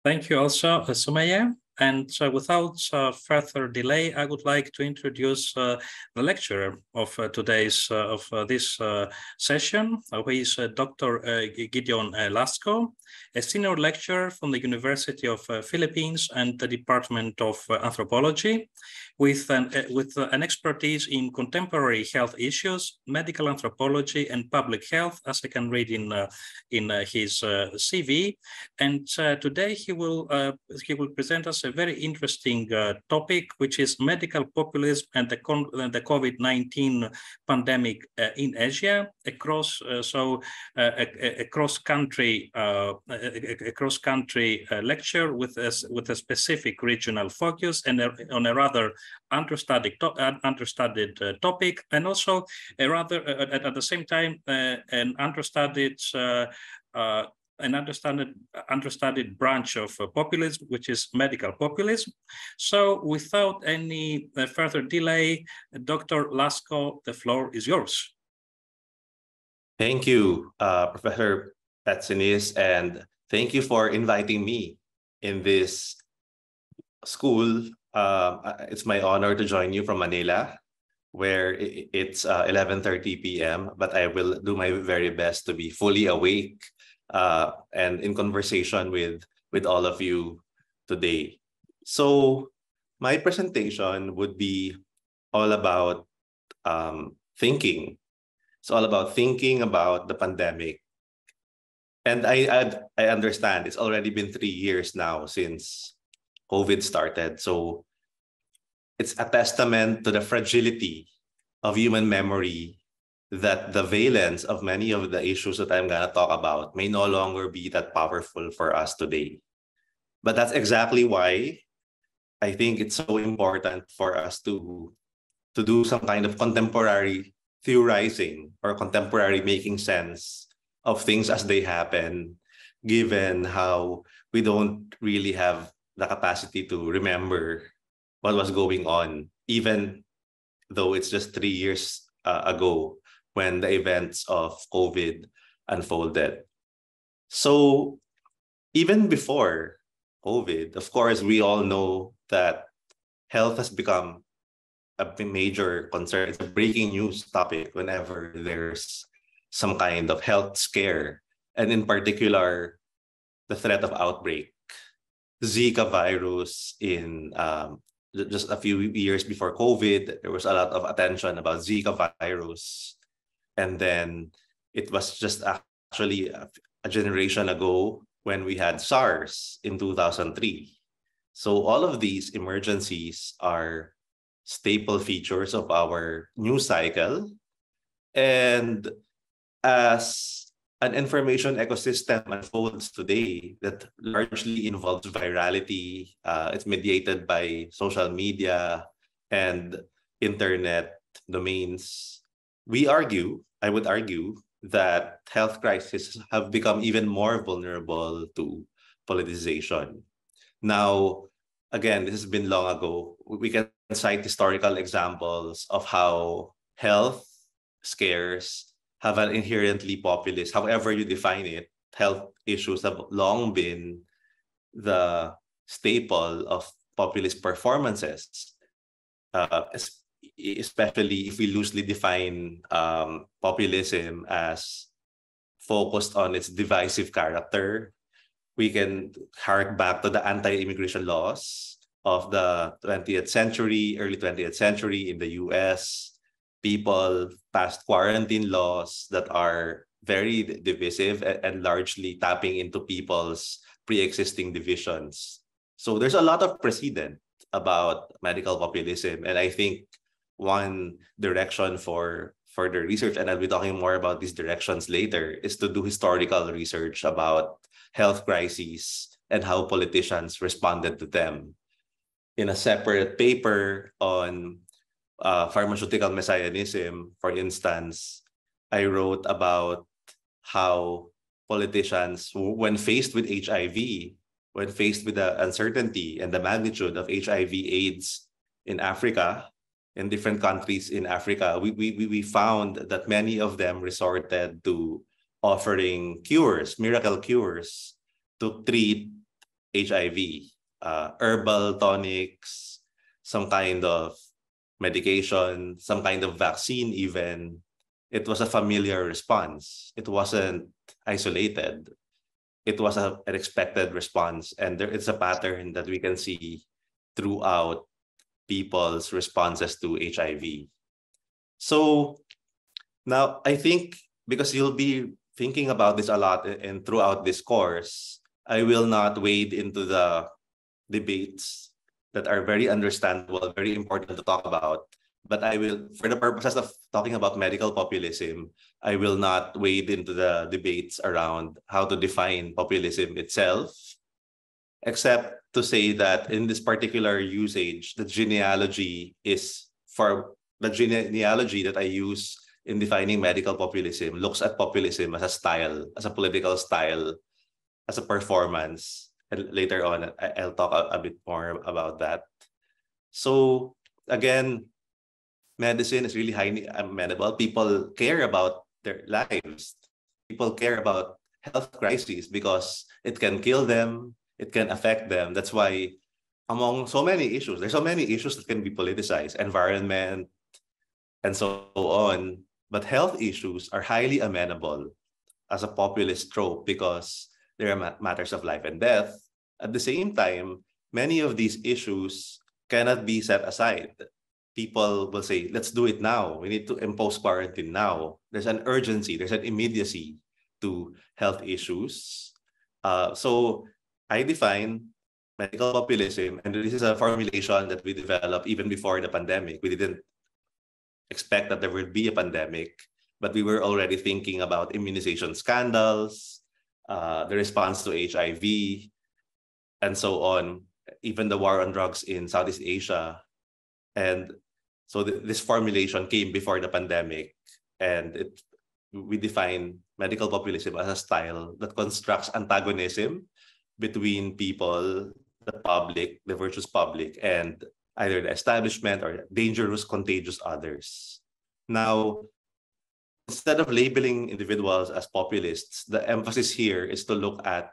Thank you also, Sumaya. And so without further delay, I would like to introduce the lecturer of today's this session, who is Dr. Gideon Lasco, a senior lecturer from the University of Philippines and the Department of Anthropology, with an expertise in contemporary health issues, medical anthropology, and public health, as I can read in his CV. And today he will present us a very interesting topic, which is medical populism and the COVID-19 pandemic in Asia, across a cross-country lecture with a specific regional focus and on a rather understudied topic, and also a rather at the same time an understudied branch of populism, which is medical populism. So without any further delay, Dr. Lasco, the floor is yours. Thank you, Professor Patzinis, and thank you for inviting me in this school. It's my honor to join you from Manila, where it's 11:30 p.m., but I will do my very best to be fully awake and in conversation with all of you today. So my presentation would be all about thinking. It's all about thinking about the pandemic. And I understand it's already been 3 years now since COVID started. So it's a testament to the fragility of human memory that the valence of many of the issues that I'm going to talk about may no longer be that powerful for us today. But that's exactly why I think it's so important for us to do some kind of contemporary theorizing or contemporary making sense of things as they happen, given how we don't really have the capacity to remember what was going on, even though it's just 3 years ago when the events of COVID unfolded. So even before COVID, of course, we all know that health has become a major concern. It's a breaking news topic whenever there's some kind of health scare, and in particular, the threat of outbreak. Zika virus in just a few years before COVID, there was a lot of attention about Zika virus. And then it was just actually a generation ago when we had SARS in 2003. So all of these emergencies are staple features of our news cycle. And as an information ecosystem unfolds today that largely involves virality, it's mediated by social media and internet domains, I would argue, that health crises have become even more vulnerable to politicization. Now, again, this has been long ago. We can cite historical examples of how health scares have an inherently populist, however you define it. Health issues have long been the staple of populist performances, especially if we loosely define populism as focused on its divisive character. We can hark back to the anti-immigration laws of the 20th century, early 20th century in the US. People passed quarantine laws that are very divisive and largely tapping into people's pre-existing divisions. So there's a lot of precedent about medical populism, and I think one direction for further research, and I'll be talking more about these directions later, is to do historical research about health crises and how politicians responded to them. In a separate paper on pharmaceutical messianism, for instance, I wrote about how politicians, when faced with HIV, when faced with the uncertainty and the magnitude of HIV/AIDS in Africa, in different countries in Africa, we found that many of them resorted to offering cures, miracle cures, to treat HIV, herbal tonics, some kind of medication, some kind of vaccine even. It was a familiar response. It wasn't isolated. It was an expected response. And it's a pattern that we can see throughout people's responses to HIV. So now I think because you'll be thinking about this a lot and throughout this course, I will not wade into the debates that are very understandable, very important to talk about. But I will, for the purposes of talking about medical populism, I will not wade into the debates around how to define populism itself, except to say that in this particular usage, the genealogy that I use in defining medical populism looks at populism as a style, as a political style, as a performance. And later on, I'll talk a bit more about that. So again, medicine is really highly amenable. People care about their lives. People care about health crises because it can kill them, it can affect them. That's why among so many issues, there's so many issues that can be politicized, environment, and so on. But health issues are highly amenable as a populist trope because they are matters of life and death. At the same time, many of these issues cannot be set aside. People will say, let's do it now. We need to impose quarantine now. There's an urgency, there's an immediacy to health issues. So I define medical populism, and this is a formulation that we developed even before the pandemic. We didn't expect that there would be a pandemic, but we were already thinking about immunization scandals, the response to HIV, and so on, even the war on drugs in Southeast Asia. And so this formulation came before the pandemic, and we define medical populism as a style that constructs antagonism between people, the public, the virtuous public, and either the establishment or dangerous, contagious others. Now, instead of labeling individuals as populists, the emphasis here is to look at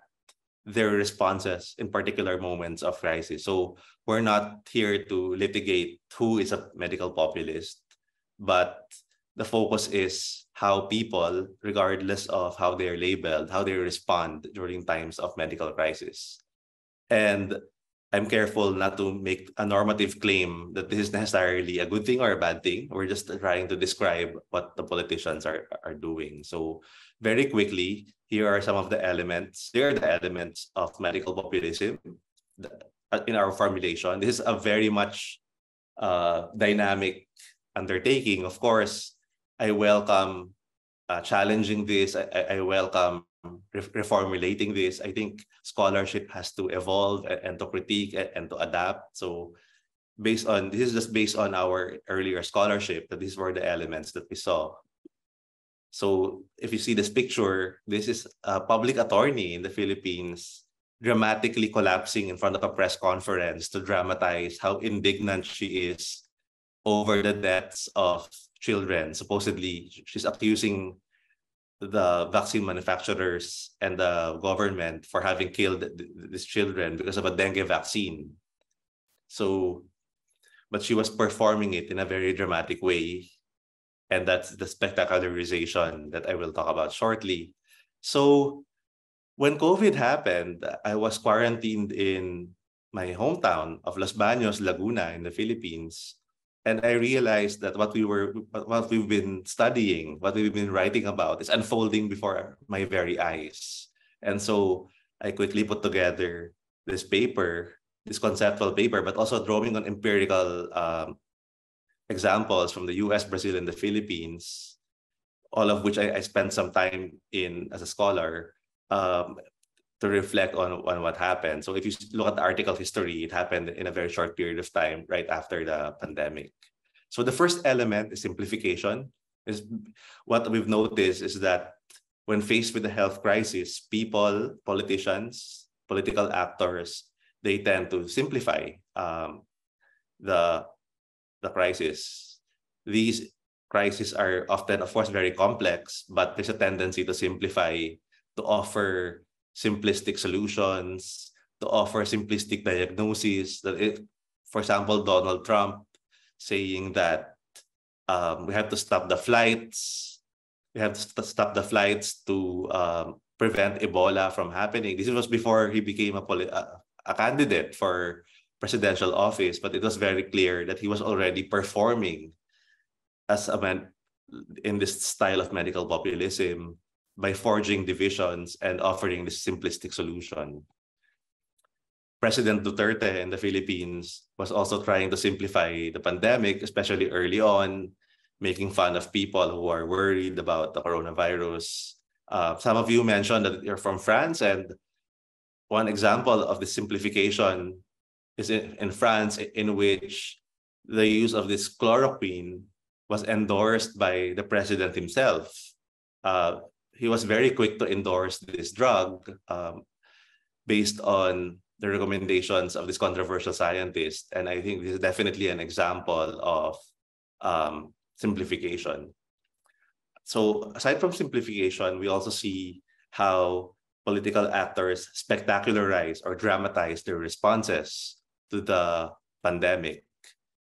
their responses in particular moments of crisis. So we're not here to litigate who is a medical populist, but the focus is how people, regardless of how they're labeled, how they respond during times of medical crisis. And I'm careful not to make a normative claim that this is necessarily a good thing or a bad thing. We're just trying to describe what the politicians are doing. So very quickly, here are some of the elements. Here are the elements of medical populism in our formulation. This is a very much dynamic undertaking. Of course, I welcome challenging this. I welcome reformulating this. I think scholarship has to evolve and to critique and to adapt. So this is just based on our earlier scholarship, that these were the elements that we saw. So if you see this picture, this is a public attorney in the Philippines dramatically collapsing in front of a press conference to dramatize how indignant she is over the deaths of children. Supposedly, she's accusing the vaccine manufacturers and the government for having killed these children because of a dengue vaccine. So, but she was performing it in a very dramatic way. And that's the spectacularization that I will talk about shortly. So when COVID happened, I was quarantined in my hometown of Los Baños, Laguna in the Philippines. And I realized that what we've been studying, what we've been writing about is unfolding before my very eyes. And so I quickly put together this paper, this conceptual paper, but also drawing on empirical examples from the US, Brazil, and the Philippines, all of which I spent some time in as a scholar to reflect on what happened. So if you look at the article history, it happened in a very short period of time right after the pandemic. So the first element is simplification. Is what we've noticed is that when faced with the health crisis, people, politicians, political actors, they tend to simplify the crisis. These crises are often, of course, very complex, but there's a tendency to simplify, to offer simplistic solutions, to offer simplistic diagnoses. For example, Donald Trump saying that we have to stop the flights. We have to stop the flights to prevent Ebola from happening. This was before he became a candidate for presidential office, but it was very clear that he was already performing as a man in this style of medical populism by forging divisions and offering this simplistic solution. President Duterte in the Philippines was also trying to simplify the pandemic, especially early on, making fun of people who are worried about the coronavirus. Some of you mentioned that you're from France, and one example of the simplification is in France, in which the use of this chloroquine was endorsed by the president himself. He was very quick to endorse this drug based on the recommendations of this controversial scientist. And I think this is definitely an example of simplification. So aside from simplification, we also see how political actors spectacularize or dramatize their responses to the pandemic.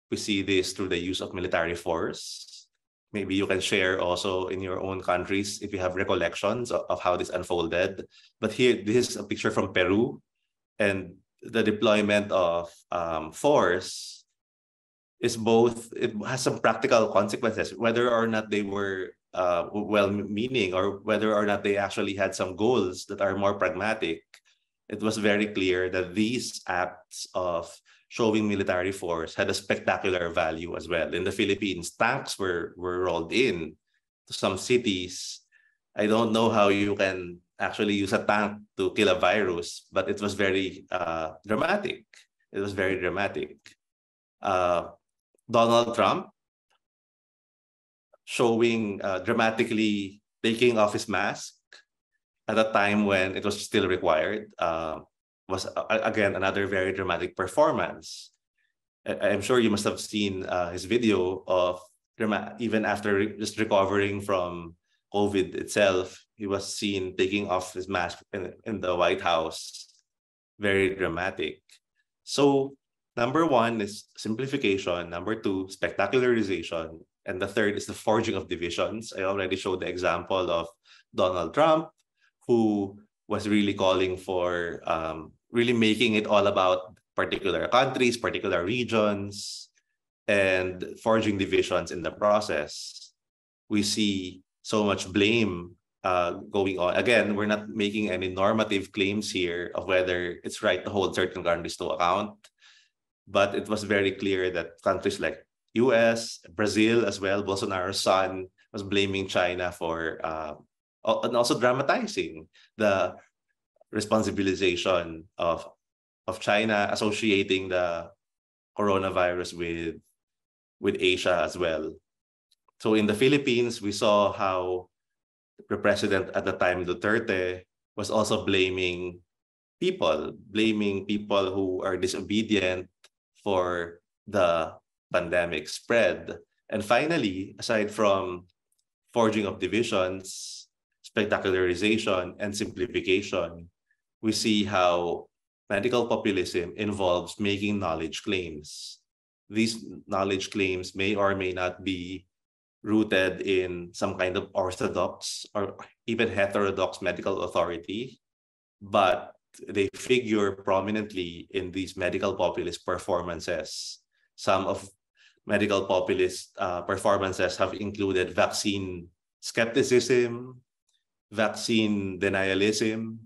We see this through the use of military force. Maybe you can share also in your own countries if you have recollections of how this unfolded. But here, this is a picture from Peru, and the deployment of force is both, it has some practical consequences, whether or not they were well-meaning or whether or not they actually had some goals that are more pragmatic. It was very clear that these acts of showing military force had a spectacular value as well. In the Philippines, tanks were rolled in to some cities. I don't know how you can actually use a tank to kill a virus, but it was very dramatic. It was very dramatic. Donald Trump showing dramatically taking off his mask at a time when it was still required was again another very dramatic performance. I'm sure you must have seen his video of even after just recovering from COVID itself, he was seen taking off his mask in the White House. Very dramatic. So number one is simplification. Number two, spectacularization. And the third is the forging of divisions. I already showed the example of Donald Trump, who was really calling for really making it all about particular countries, particular regions, and forging divisions in the process. We see so much blame going on. Again, we're not making any normative claims here of whether it's right to hold certain countries to account, but it was very clear that countries like US, Brazil as well, Bolsonaro's son was blaming China for, and also dramatizing the responsibilization of China, associating the coronavirus with Asia as well. So in the Philippines, we saw how the president at the time, Duterte, was also blaming people who are disobedient for the pandemic spread. And finally, aside from forging of divisions, spectacularization, and simplification, we see how medical populism involves making knowledge claims. These knowledge claims may or may not be rooted in some kind of orthodox or even heterodox medical authority, but they figure prominently in these medical populist performances. Some of medical populist performances have included vaccine skepticism, vaccine denialism.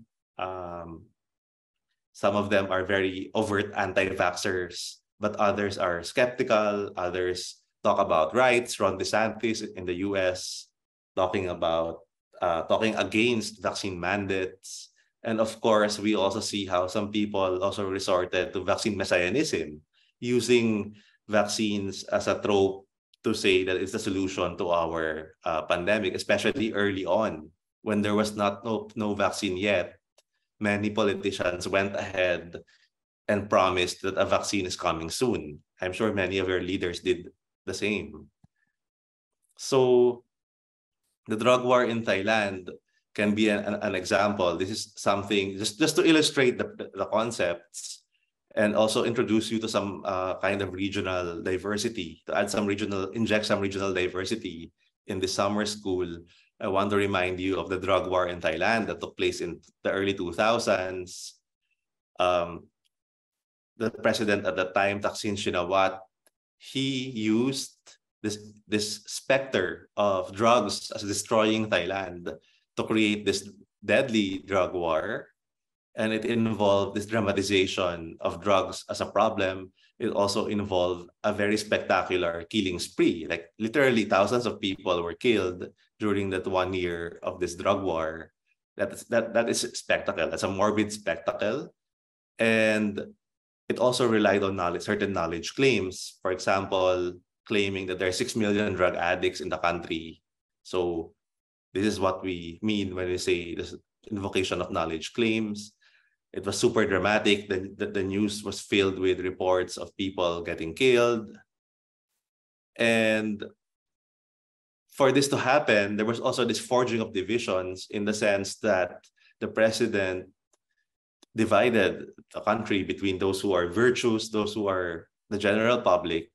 Some of them are very overt anti-vaxxers, but others are skeptical. Others talk about rights. Ron DeSantis in the US talking against vaccine mandates. And of course, we also see how some people also resorted to vaccine messianism, using vaccines as a trope to say that it's the solution to our pandemic, especially early on when there was no vaccine yet. Many politicians went ahead and promised that a vaccine is coming soon. I'm sure many of your leaders did the same. So the drug war in Thailand can be an example. This is something just to illustrate the concepts and also introduce you to some kind of regional diversity, to add some inject some regional diversity in the summer school. I want to remind you of the drug war in Thailand that took place in the early 2000s. The president at the time, Thaksin Shinawatra, he used this specter of drugs as destroying Thailand to create this deadly drug war. And it involved this dramatization of drugs as a problem. It also involved a very spectacular killing spree. Like literally thousands of people were killed during that 1 year of this drug war. That is spectacle. That's a morbid spectacle. And it also relied on certain knowledge claims. For example, claiming that there are 6 million drug addicts in the country. So this is what we mean when we say this invocation of knowledge claims. It was super dramatic. The news was filled with reports of people getting killed. And for this to happen, there was also this forging of divisions in the sense that the president divided the country between those who are virtuous, those who are the general public,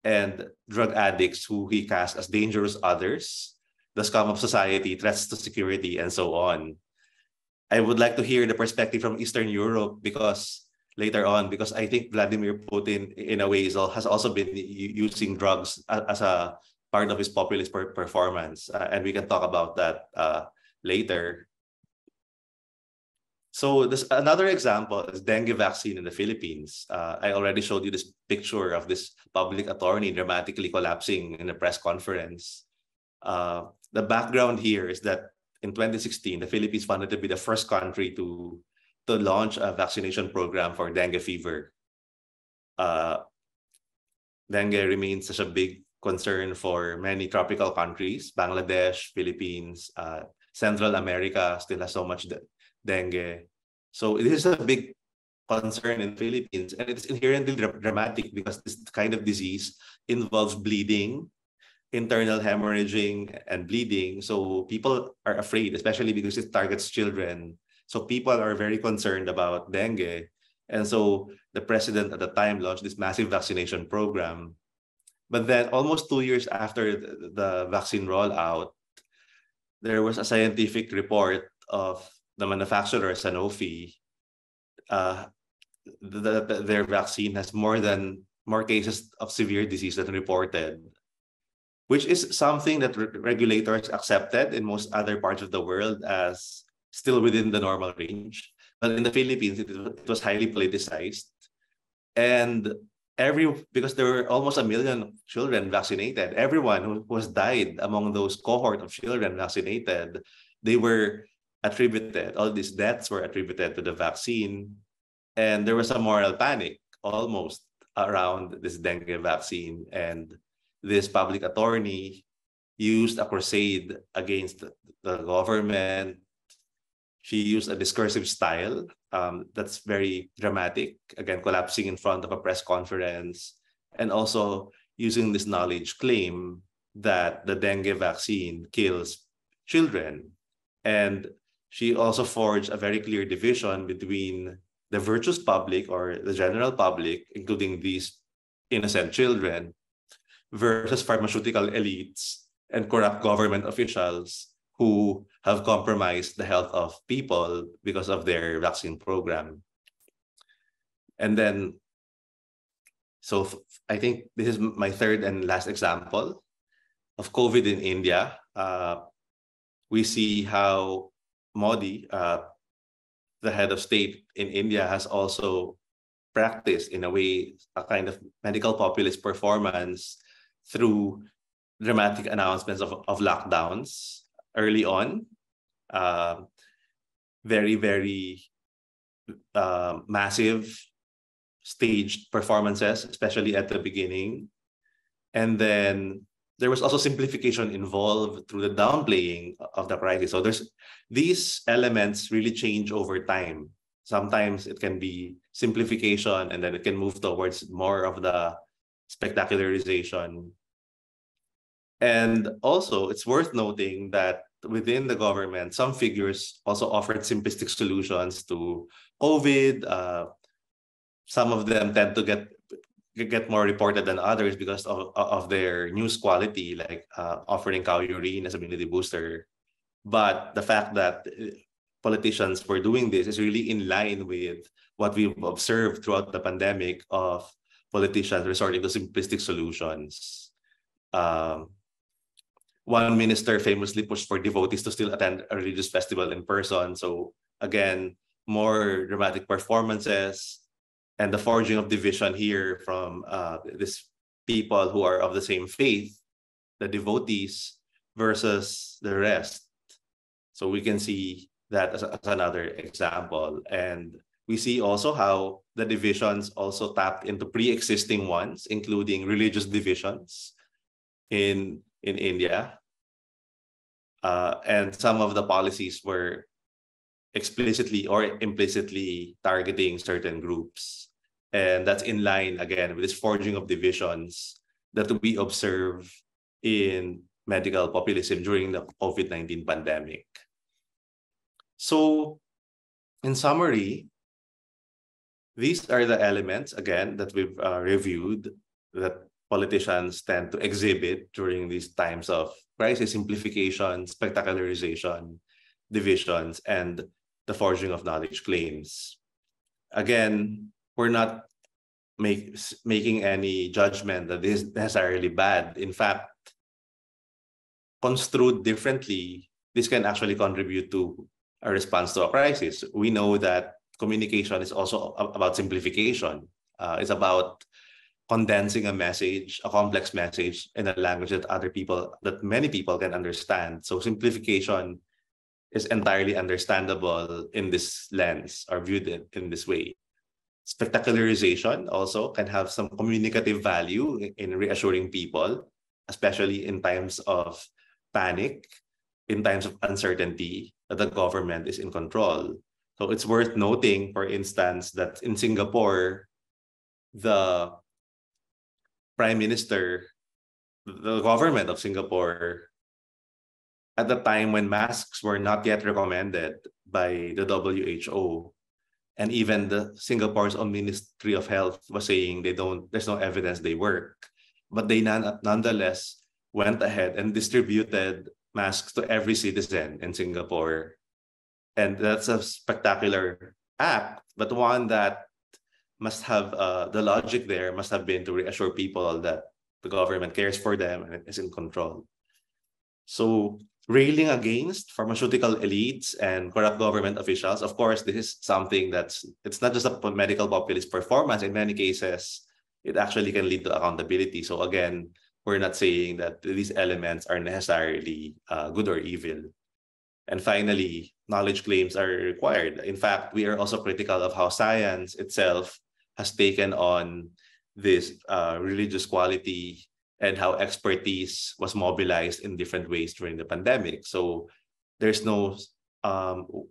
and drug addicts who he cast as dangerous others, the scum of society, threats to security, and so on. I would like to hear the perspective from Eastern Europe because I think Vladimir Putin, in a way, has also been using drugs as a part of his populist performance. And we can talk about that later. So another example is dengue vaccine in the Philippines. I already showed you this picture of this public attorney dramatically collapsing in a press conference. The background here is that in 2016, the Philippines wanted to be the first country to launch a vaccination program for dengue fever. Dengue remains such a big concern for many tropical countries. Bangladesh, Philippines, Central America still has so much dengue. So it is a big concern in the Philippines, and it's inherently dramatic because this kind of disease involves bleeding, internal hemorrhaging, and bleeding. So people are afraid, especially because it targets children. So people are very concerned about dengue. And so the president at the time launched this massive vaccination program. But then almost 2 years after the vaccine rollout, there was a scientific report of the manufacturer, Sanofi. Their vaccine has more cases of severe disease than reported, which is something that regulators accepted in most other parts of the world as still within the normal range. But in the Philippines, it was highly politicized. And because there were almost 1 million children vaccinated, everyone who has died among those cohort of children vaccinated, they were attributed, all these deaths were attributed to the vaccine. And there was a moral panic almost around this dengue vaccine. And this public attorney used a crusade against the government. She used a discursive style that's very dramatic, again, collapsing in front of a press conference, and also using this knowledge claim that the dengue vaccine kills children. And she also forged a very clear division between the virtuous public or the general public, including these innocent children, versus pharmaceutical elites and corrupt government officials who have compromised the health of people because of their vaccine program. And then, so I think this is my third and last example of COVID in India. We see how Modi, the head of state in India, has also practiced, in a way, a kind of medical populist performance through dramatic announcements of lockdowns early on, very, very massive staged performances, especially at the beginning. And then there was also simplification involved through the downplaying of the crisis. So these elements really change over time. Sometimes it can be simplification, and then it can move towards more of the spectacularization. And also, it's worth noting that within the government, some figures also offered simplistic solutions to COVID. Some of them tend to get more reported than others because of their news quality, like offering cow urine as a immunity booster. But the fact that politicians were doing this is really in line with what we've observed throughout the pandemic of politicians resorting to simplistic solutions. One minister famously pushed for devotees to still attend a religious festival in person. So again, more dramatic performances and the forging of division here from these people who are of the same faith, the devotees versus the rest. So we can see that as another example. And we see also how the divisions also tapped into pre-existing ones, including religious divisions in India. And some of the policies were explicitly or implicitly targeting certain groups. And that's in line, again, with this forging of divisions that we observe in medical populism during the COVID-19 pandemic. So, in summary, these are the elements, again, that we've reviewed that politicians tend to exhibit during these times of crisis: simplification, spectacularization, divisions, and the forging of knowledge claims. Again, we're not making any judgment that this is necessarily bad. In fact, construed differently, this can actually contribute to a response to a crisis. We know that communication is also about simplification. It's about condensing a message, a complex message, in a language that many people can understand. So simplification is entirely understandable in this lens, or viewed in this way. Spectacularization also can have some communicative value in reassuring people, especially in times of panic, in times of uncertainty, that the government is in control. So it's worth noting, for instance, that in Singapore, the Prime Minister, the government of Singapore, at the time when masks were not yet recommended by the WHO, and even the Singapore's own Ministry of Health was saying there's no evidence they work, but they nonetheless went ahead and distributed masks to every citizen in Singapore. And that's a spectacular act, but one that must have, the logic there must have been to reassure people that the government cares for them and is in control. So railing against pharmaceutical elites and corrupt government officials, of course, this is something it's not just a medical populist performance. In many cases, it actually can lead to accountability. So again, we're not saying that these elements are necessarily good or evil. And finally, knowledge claims are required. In fact, we are also critical of how science itself has taken on this religious quality and how expertise was mobilized in different ways during the pandemic. So there's no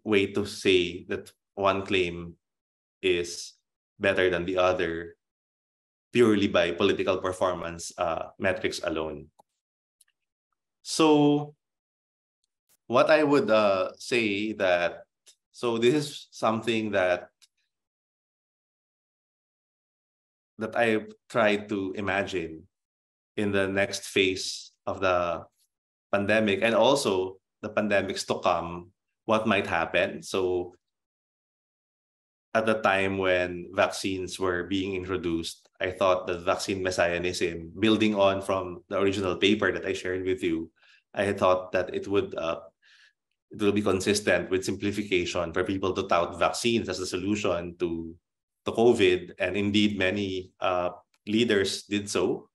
way to say that one claim is better than the other purely by political performance metrics alone. So what I would say that, so this is something that I tried to imagine in the next phase of the pandemic, and also the pandemics to come, what might happen. So at the time when vaccines were being introduced, I thought that vaccine messianism, building on from the original paper that I shared with you, I thought that it will be consistent with simplification for people to tout vaccines as a solution to COVID. And indeed, many leaders did so.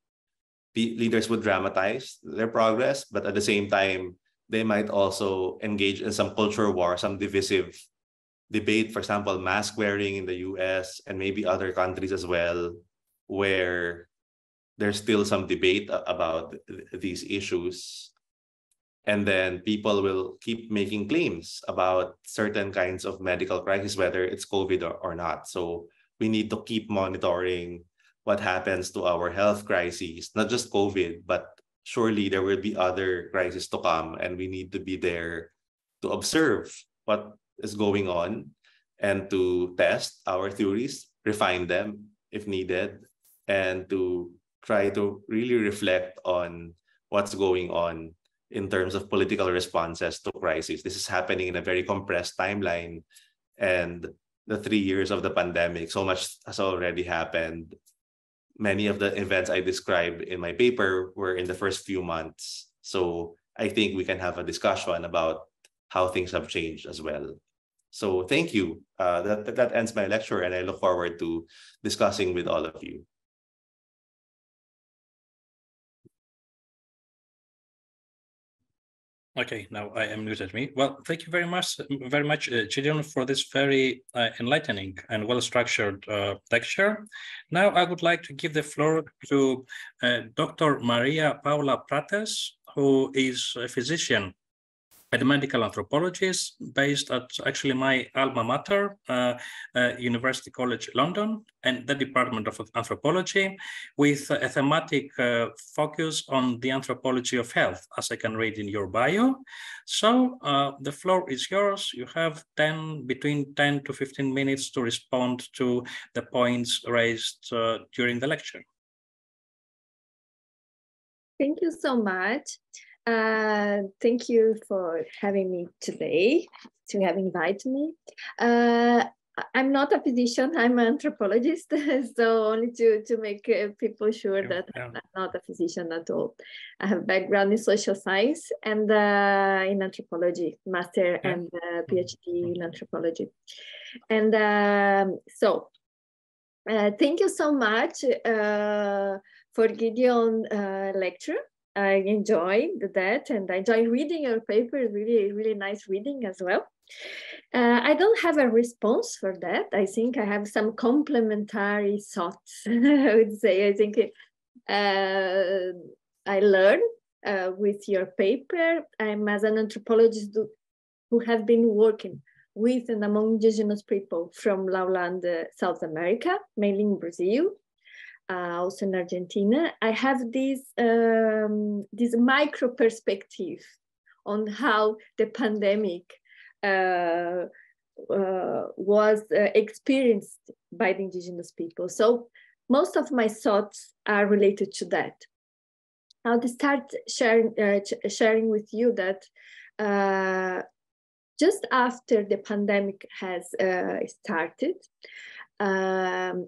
Leaders would dramatize their progress, but at the same time, they might also engage in some culture war, some divisive debate. For example, mask wearing in the US and maybe other countries as well, where there's still some debate about these issues. And then people will keep making claims about certain kinds of medical crisis, whether it's COVID or not. So we need to keep monitoring what happens to our health crises, not just COVID, but surely there will be other crises to come, and we need to be there to observe what is going on and to test our theories, refine them if needed, and to try to really reflect on what's going on in terms of political responses to crisis. This is happening in a very compressed timeline, and the 3 years of the pandemic, so much has already happened. Many of the events I described in my paper were in the first few months. So I think we can have a discussion about how things have changed as well. So thank you. That ends my lecture, and I look forward to discussing with all of you. Okay, now I am muted me. Well, thank you very much, Gideon, for this very enlightening and well-structured lecture. Now I would like to give the floor to Dr. Maria Paula Prates, who is a physician and a medical anthropologist based at actually my alma mater, University College London, and the Department of Anthropology, with a thematic focus on the anthropology of health, as I can read in your bio. So the floor is yours. You have between 10 to 15 minutes to respond to the points raised during the lecture. Thank you so much. Thank you for having me today, to have invited me. I'm not a physician, I'm an anthropologist, so only to make people sure that I'm not a physician at all. I have a background in social science and in anthropology, master and PhD in anthropology. And so thank you so much for Gideon lecture. I enjoyed that, and I enjoy reading your paper. Really, really nice reading as well. I don't have a response for that. I think I have some complementary thoughts. I would say. I think I learned with your paper. I'm as an anthropologist who have been working with and among indigenous people from lowland South America, mainly in Brazil. Also in Argentina. I have this micro perspective on how the pandemic was experienced by the indigenous people. So most of my thoughts are related to that. I'll start sharing with you that just after the pandemic has started,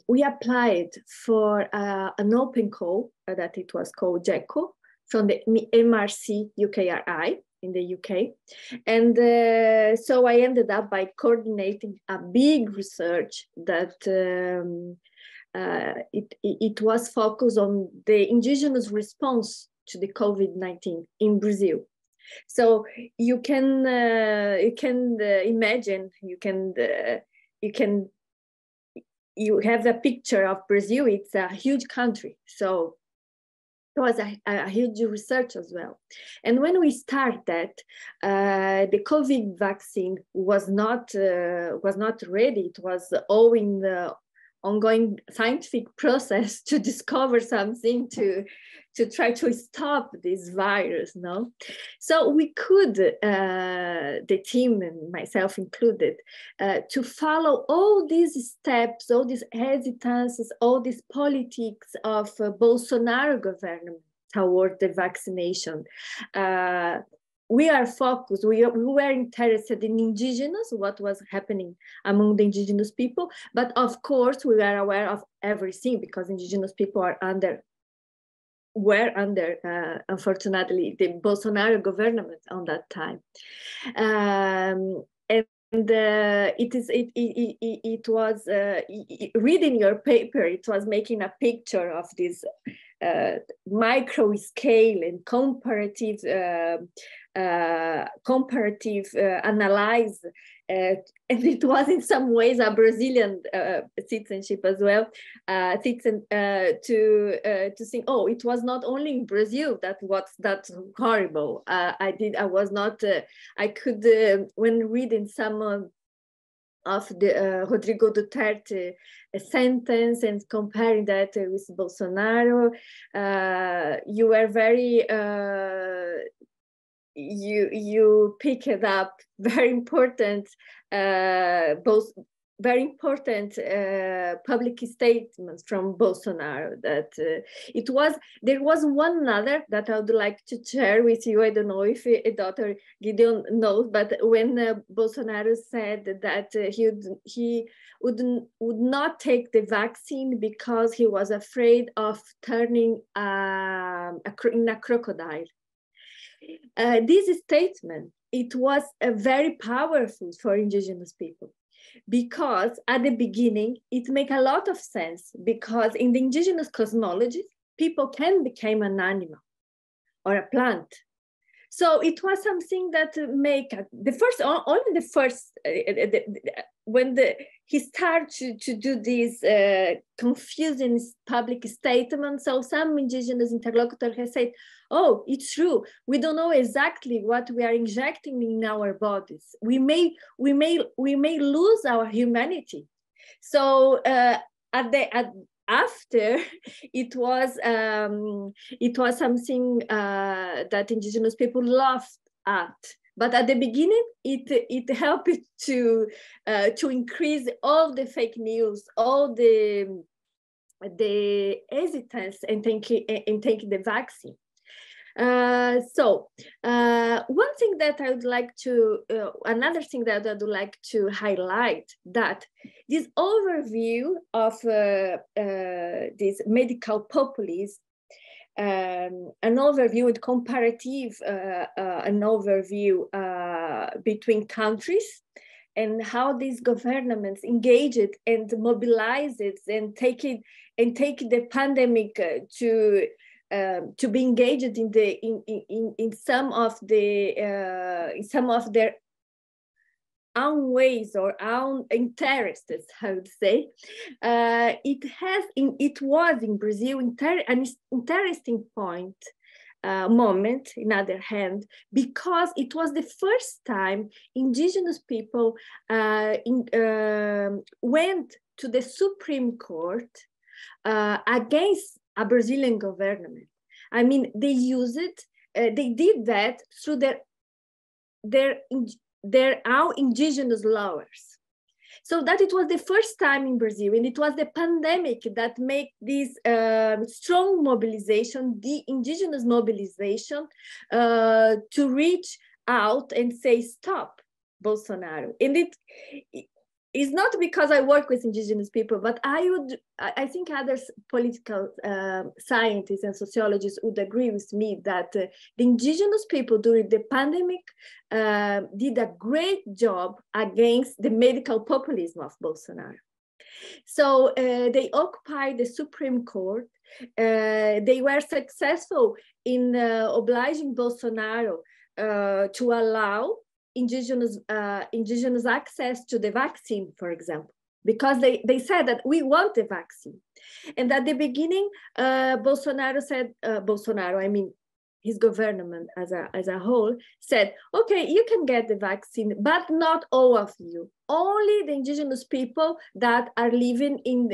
we applied for an open call that it was called GECO from the MRC UKRI in the UK. And so I ended up by coordinating a big research that it was focused on the indigenous response to the COVID-19 in Brazil. So you can imagine, you have a picture of Brazil. It's a huge country, so it was a huge research as well. And when we started that, the COVID vaccine was not ready. It was all in the ongoing scientific process to discover something to try to stop this virus, no? So we could, the team and myself included, to follow all these steps, all these hesitances, all these politics of Bolsonaro government toward the vaccination. We are focused, we were interested in indigenous, what was happening among the indigenous people, but of course we were aware of everything because indigenous people were under, unfortunately, the Bolsonaro government on that time. It was, reading your paper, it was making a picture of this micro scale and comparative analyze, and it was in some ways a Brazilian citizenship as well, to think, oh, it was not only in Brazil that that's horrible. I could when reading some of the Rodrigo Duterte sentence and comparing that with Bolsonaro. You were very, you picked up very important, public statements from Bolsonaro. That there was one another that I would like to share with you. I don't know if Dr. Gideon knows, but when Bolsonaro said that he would not take the vaccine because he was afraid of turning in a crocodile. This statement, it was very powerful for indigenous people, because at the beginning, it makes a lot of sense, because in the indigenous cosmology, people can become an animal or a plant. So it was something that make when he started to do these confusing public statements. So some indigenous interlocutors have said, "Oh, it's true. We don't know exactly what we are injecting in our bodies. We may lose our humanity." So after it was something that indigenous people laughed at, but at the beginning it helped to increase all the fake news, all the hesitance in taking the vaccine. One thing that I would like to, another thing that I would like to highlight, that this overview of this medical populism, an overview and comparative, an overview between countries, and how these governments engaged and mobilized and take the pandemic to be engaged in some of their own ways or own interests, I would say. It was in Brazil an interesting moment, in other hand, because it was the first time indigenous people went to the Supreme Court against a Brazilian government. I mean, they did that through their own indigenous lawyers. So that it was the first time in Brazil, and it was the pandemic that made this strong mobilization, the indigenous mobilization, to reach out and say, stop Bolsonaro. And it's not because I work with indigenous people, but I think other political scientists and sociologists would agree with me that the indigenous people during the pandemic did a great job against the medical populism of Bolsonaro. So they occupied the Supreme Court. They were successful in obliging Bolsonaro to allow indigenous access to the vaccine, for example, because they said that we want the vaccine. And at the beginning, Bolsonaro said, I mean, his government as a whole said, okay, you can get the vaccine, but not all of you, only the indigenous people that are living in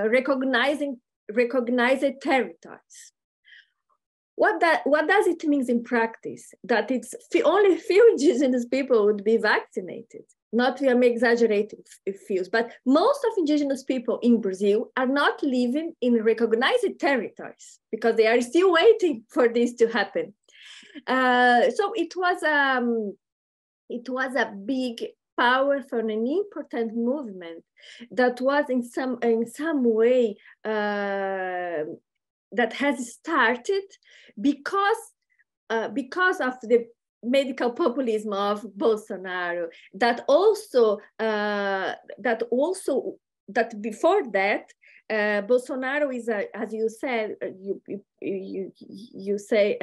recognized territories. What does it mean in practice? That it's only few indigenous people would be vaccinated. Not, we are exaggerating few, but most of indigenous people in Brazil are not living in recognized territories because they are still waiting for this to happen. So it was a big, powerful and important movement that was in some way that has started because of the medical populism of Bolsonaro. That before that, Bolsonaro is as you said, you say,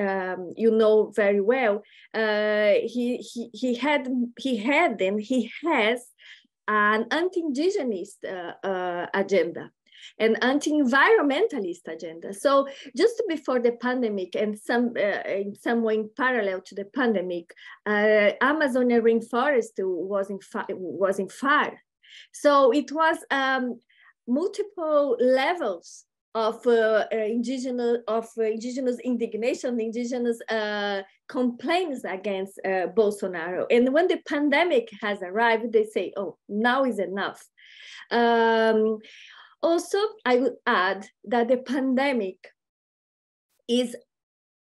you know very well. He had and he has an anti-indigenist agenda. and anti-environmentalist agenda. So just before the pandemic, and in some way in parallel to the pandemic, Amazonian rainforest was in fire. So it was multiple levels of indigenous indignation, indigenous complaints against Bolsonaro. And when the pandemic has arrived, they say, oh, now is enough. Also, I would add that the pandemic is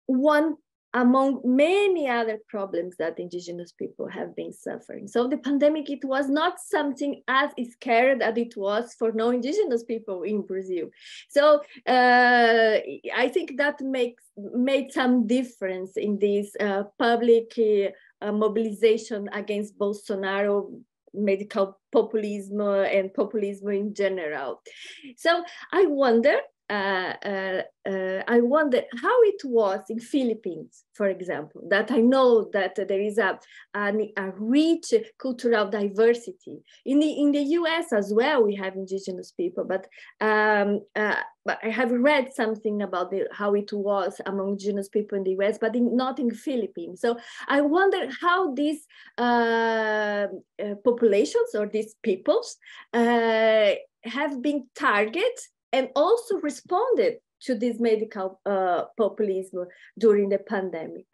one among many other problems that indigenous people have been suffering. So the pandemic, it was not something as scary as it was for non-indigenous people in Brazil. So I think that made some difference in this public mobilization against Bolsonaro, medical populism and populism in general. So I wonder how it was in Philippines, for example, that I know that there is a rich cultural diversity. In the US as well, we have indigenous people, but I have read something about how it was among indigenous people in the US, but not in the Philippines. So I wonder how these populations or these peoples have been targeted and also responded to this medical populism during the pandemic.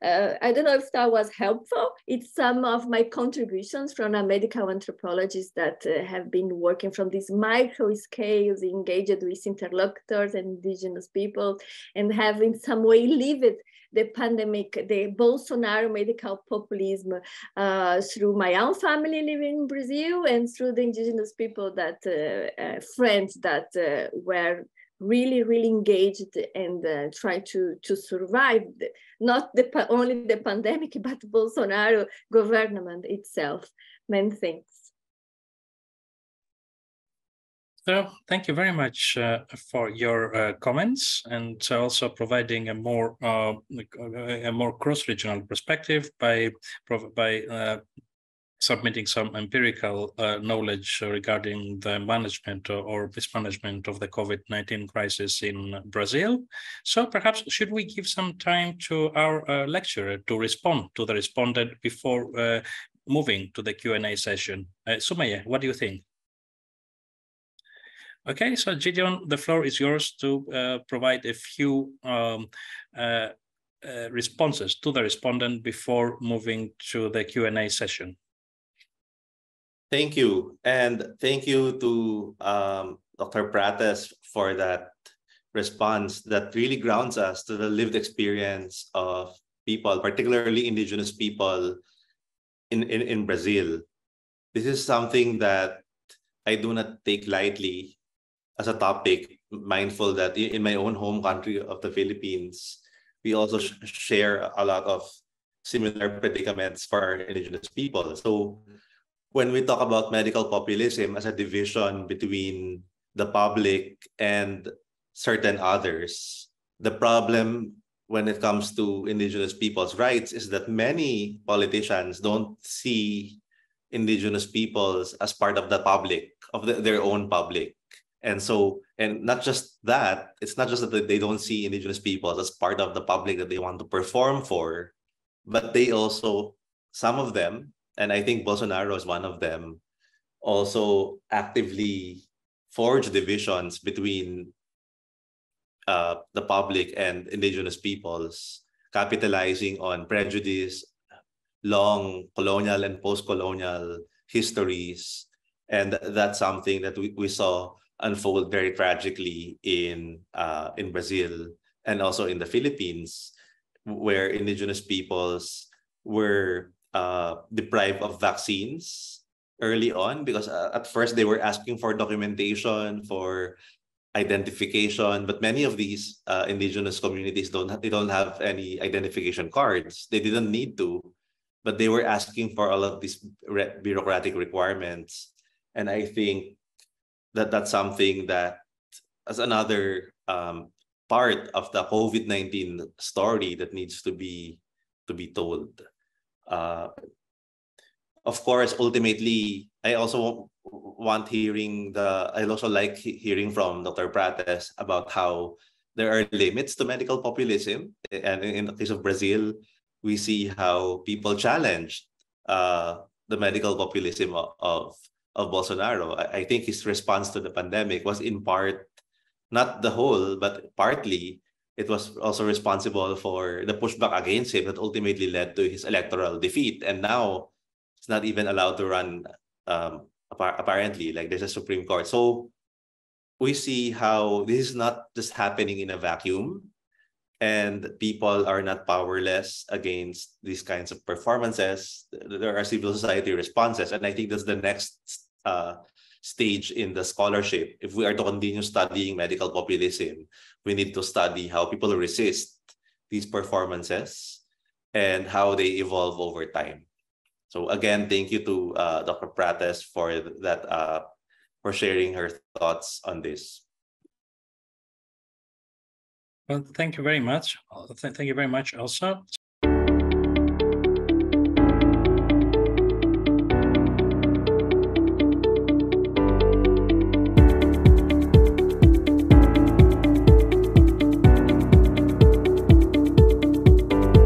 I don't know if that was helpful. It's some of my contributions from a medical anthropologist that have been working from these micro scales, engaged with interlocutors and indigenous people, and have in some way lived the pandemic, the Bolsonaro medical populism through my own family living in Brazil and through the indigenous people that, friends that were really engaged and trying to survive, not only the pandemic, but Bolsonaro government itself. Many thanks. So thank you very much for your comments, and also providing a more cross-regional perspective by submitting some empirical knowledge regarding the management or mismanagement of the COVID-19 crisis in Brazil. So perhaps should we give some time to our lecturer to respond to the respondent before moving to the Q&A session? Sumaya, what do you think? Okay, so Gideon, the floor is yours to provide a few responses to the respondent before moving to the Q&A session. Thank you. And thank you to Dr. Prates for that response that really grounds us to the lived experience of people, particularly indigenous people in Brazil. This is something that I do not take lightly as a topic, mindful that in my own home country of the Philippines, we also share a lot of similar predicaments for our indigenous people. So when we talk about medical populism as a division between the public and certain others, the problem when it comes to indigenous people's rights is that many politicians don't see indigenous peoples as part of the public, of their own public. And so, and not just that, it's not just that they don't see indigenous peoples as part of the public that they want to perform for, but they also, some of them, and I think Bolsonaro is one of them, also actively forge divisions between the public and indigenous peoples, capitalizing on prejudice, long colonial and post-colonial histories. And that's something that we saw unfold very tragically in Brazil and also in the Philippines, where indigenous peoples were deprived of vaccines early on because at first they were asking for documentation, for identification, but many of these indigenous communities don't have any identification cards. They didn't need to, but they were asking for all of these bureaucratic requirements. And I think that that's something that, as another part of the COVID-19 story that needs to be told. Of course, ultimately, I also I also like hearing from Dr. Prates about how there are limits to medical populism. And in the case of Brazil, we see how people challenged the medical populism of Bolsonaro. I think his response to the pandemic was in part, not the whole, but partly, it was also responsible for the pushback against him that ultimately led to his electoral defeat. And now it's not even allowed to run, apparently, like there's a Supreme Court. So we see how this is not just happening in a vacuum, and people are not powerless against these kinds of performances. There are civil society responses, and I think that's the next stage in the scholarship. If we are to continue studying medical populism, we need to study how people resist these performances and how they evolve over time. So again, thank you to Dr. Prates for that, for sharing her thoughts on this. Well, thank you very much. Thank you very much, Elsa.